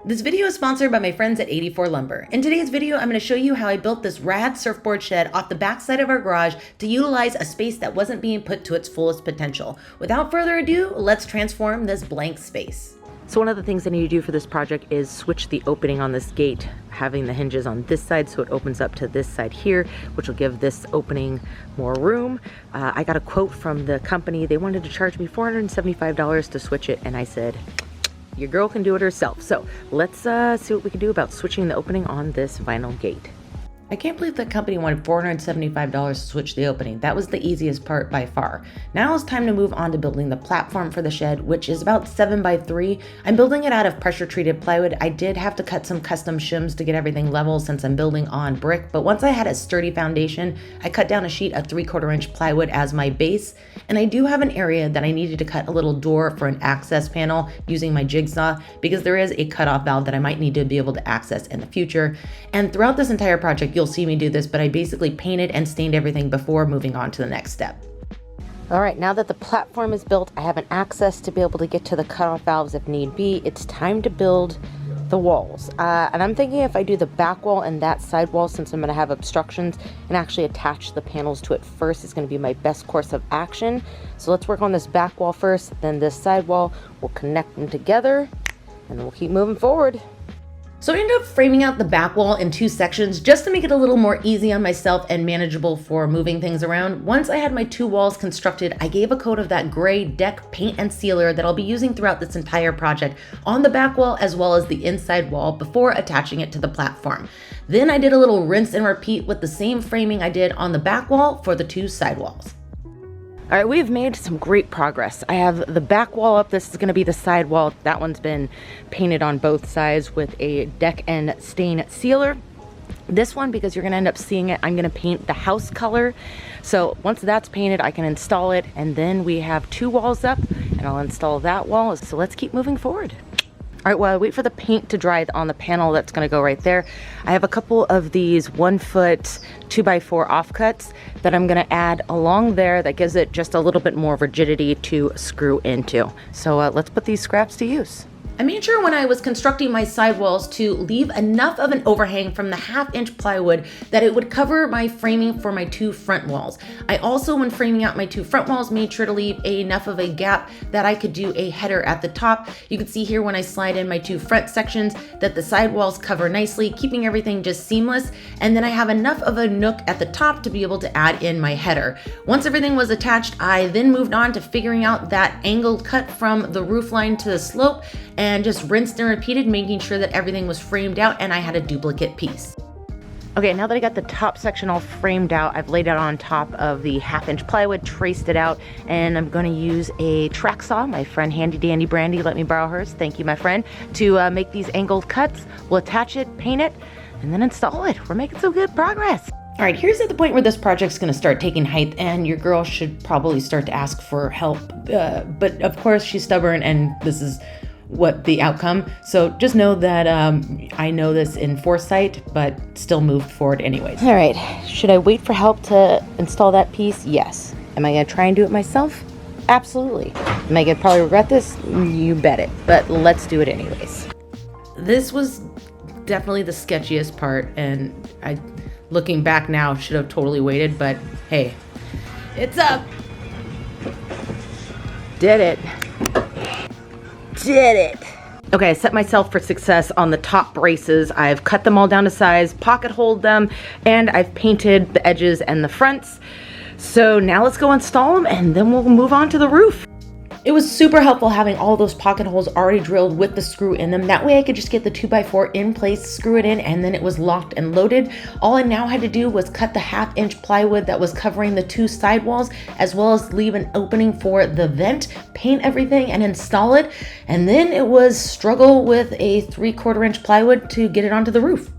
This video is sponsored by my friends at 84 Lumber. In today's video, I'm going to show you how I built this rad surfboard shed off the backside of our garage to utilize a space that wasn't being put to its fullest potential. Without further ado, let's transform this blank space. So one of the things I need to do for this project is switch the opening on this gate, having the hinges on this side so it opens up to this side here, which will give this opening more room. I got a quote from the company. They wanted to charge me $475 to switch it, and I said, your girl can do it herself. So let's see what we can do about switching the opening on this vinyl gate. I can't believe that company wanted $475 to switch the opening. That was the easiest part by far. Now it's time to move on to building the platform for the shed, which is about 7 by 3. I'm building it out of pressure treated plywood. I did have to cut some custom shims to get everything level since I'm building on brick, but once I had a sturdy foundation, I cut down a sheet of 3/4 inch plywood as my base, and I do have an area that I needed to cut a little door for an access panel using my jigsaw because there is a cutoff valve that I might need to be able to access in the future. And throughout this entire project, you'll see me do this, but I basically painted and stained everything before moving on to the next step. All right, now that the platform is built, I have an access to be able to get to the cutoff valves if need be. It's time to build the walls. And I'm thinking if I do the back wall and that side wall, since I'm gonna have obstructions, and actually attach the panels to it first is gonna be my best course of action. So let's work on this back wall first, then this side wall. We'll connect them together, and then we'll keep moving forward. So I ended up framing out the back wall in 2 sections just to make it a little more easy on myself and manageable for moving things around. Once I had my 2 walls constructed, I gave a coat of that gray deck paint and sealer that I'll be using throughout this entire project on the back wall as well as the inside wall before attaching it to the platform. Then I did a little rinse and repeat with the same framing I did on the back wall for the 2 side walls. All right, we've made some great progress. I have the back wall up. This is gonna be the side wall. That one's been painted on both sides with a deck and stain sealer. This one, because you're gonna end up seeing it, I'm gonna paint the house color. So once that's painted, I can install it, and then we have 2 walls up, and I'll install that wall. So let's keep moving forward. All right, while I wait for the paint to dry on the panel that's gonna go right there, I have a couple of these 1 foot 2x4 offcuts that I'm gonna add along there that gives it just a little bit more rigidity to screw into. So let's put these scraps to use. I made sure when I was constructing my sidewalls to leave enough of an overhang from the 1/2 inch plywood that it would cover my framing for my 2 front walls. I also, when framing out my 2 front walls, made sure to leave enough of a gap that I could do a header at the top. You can see here when I slide in my 2 front sections that the sidewalls cover nicely, keeping everything just seamless. And then I have enough of a nook at the top to be able to add in my header. Once everything was attached, I then moved on to figuring out that angled cut from the roof line to the slope and just rinsed and repeated, making sure that everything was framed out and I had a duplicate piece. Okay, now that I got the top section all framed out, I've laid it on top of the 1/2 inch plywood, traced it out, and I'm gonna use a track saw. My friend Handy Dandy Brandy let me borrow hers, thank you my friend, to make these angled cuts. We'll attach it, paint it, and then install it. We're making some good progress. All right, here's at the point where this project's gonna start taking height, and your girl should probably start to ask for help. But of course she's stubborn, and this is what the outcome. So just know that I know this in foresight, but still moved forward anyways. All right, should I wait for help to install that piece? Yes. Am I gonna try and do it myself? Absolutely. Am I gonna probably regret this? You bet it, but let's do it anyways. This was definitely the sketchiest part, and I, looking back now, should have totally waited, but hey, it's up. Did it. Did it. Okay, I set myself for success on the top braces. I've cut them all down to size, pocket holed them, and I've painted the edges and the fronts. So now let's go install them, and then we'll move on to the roof. It was super helpful having all those pocket holes already drilled with the screw in them. That way I could just get the 2x4 in place, screw it in, and then it was locked and loaded. All I now had to do was cut the 1/2 inch plywood that was covering the 2 side walls, as well as leave an opening for the vent, paint everything, and install it. And then it was struggle with a 3/4 inch plywood to get it onto the roof.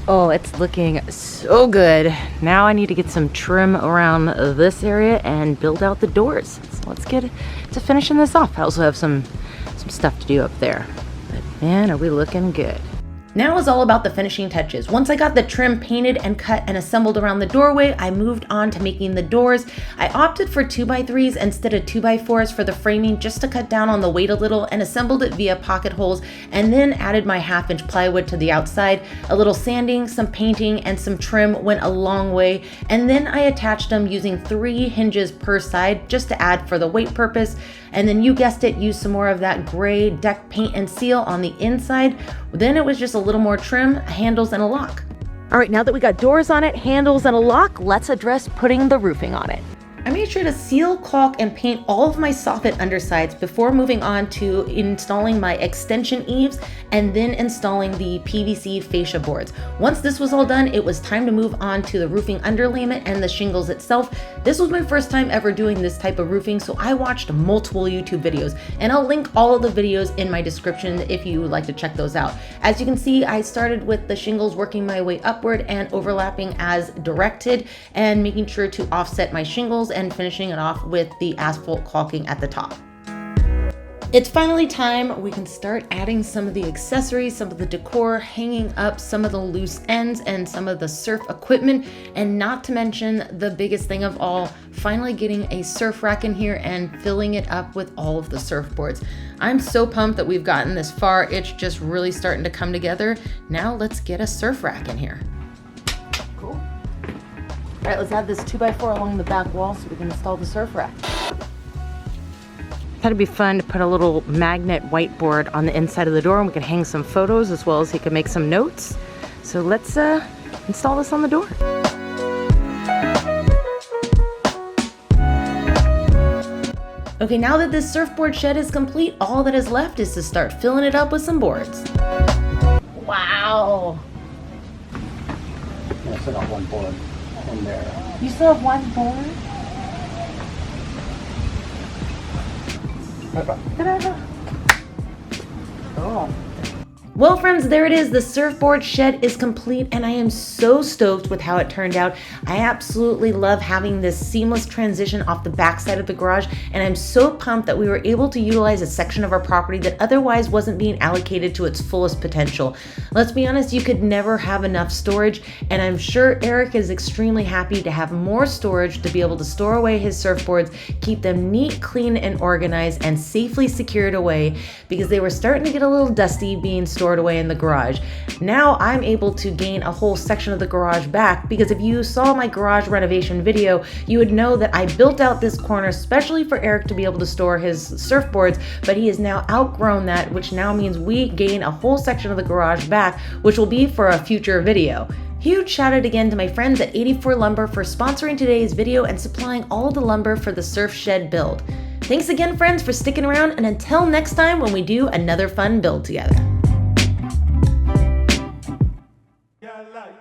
Oh, it's looking so good. Now I need to get some trim around this area and build out the doors. So let's get to finishing this off. I also have some stuff to do up there. But man, are we looking good. Now is all about the finishing touches. Once I got the trim painted and cut and assembled around the doorway, I moved on to making the doors. I opted for 2x3s instead of 2x4s for the framing just to cut down on the weight a little, and assembled it via pocket holes, and then added my 1/2-inch plywood to the outside. A little sanding, some painting, and some trim went a long way, and then I attached them using 3 hinges per side just to add for the weight purpose. And then you guessed it, use some more of that gray deck paint and seal on the inside. Then it was just a little more trim, handles, and a lock. All right, now that we got doors on it, handles, and a lock, let's address putting the roofing on it. I made sure to seal, caulk, and paint all of my soffit undersides before moving on to installing my extension eaves and then installing the PVC fascia boards. Once this was all done, it was time to move on to the roofing underlayment and the shingles itself. This was my first time ever doing this type of roofing, so I watched multiple YouTube videos, and I'll link all of the videos in my description if you would like to check those out. As you can see, I started with the shingles, working my way upward and overlapping as directed, and making sure to offset my shingles and finishing it off with the asphalt caulking at the top. It's finally time. We can start adding some of the accessories, some of the decor, hanging up some of the loose ends and some of the surf equipment, and not to mention the biggest thing of all, finally getting a surf rack in here and filling it up with all of the surfboards. I'm so pumped that we've gotten this far. It's just really starting to come together. Now let's get a surf rack in here. Cool. All right, let's add this 2x4 along the back wall so we can install the surf rack. Thought it'd be fun to put a little magnet whiteboard on the inside of the door, and we can hang some photos as well as he can make some notes. So let's install this on the door. Okay, now that this surfboard shed is complete, all that is left is to start filling it up with some boards. Wow. I still got one board in there. You still have one board? Oh. Well, friends, there it is. The surfboard shed is complete, and I am so stoked with how it turned out. I absolutely love having this seamless transition off the backside of the garage, and I'm so pumped that we were able to utilize a section of our property that otherwise wasn't being allocated to its fullest potential. Let's be honest, you could never have enough storage, and I'm sure Eric is extremely happy to have more storage to be able to store away his surfboards, keep them neat, clean, and organized, and safely secured away, because they were starting to get a little dusty being stored away in the garage. Now I'm able to gain a whole section of the garage back, because if you saw my garage renovation video, you would know that I built out this corner especially for Eric to be able to store his surfboards, but he has now outgrown that, which now means we gain a whole section of the garage back, which will be for a future video. Huge shout out again to my friends at 84 Lumber for sponsoring today's video and supplying all the lumber for the surf shed build. Thanks again, friends, for sticking around, and until next time when we do another fun build together. Yeah, like.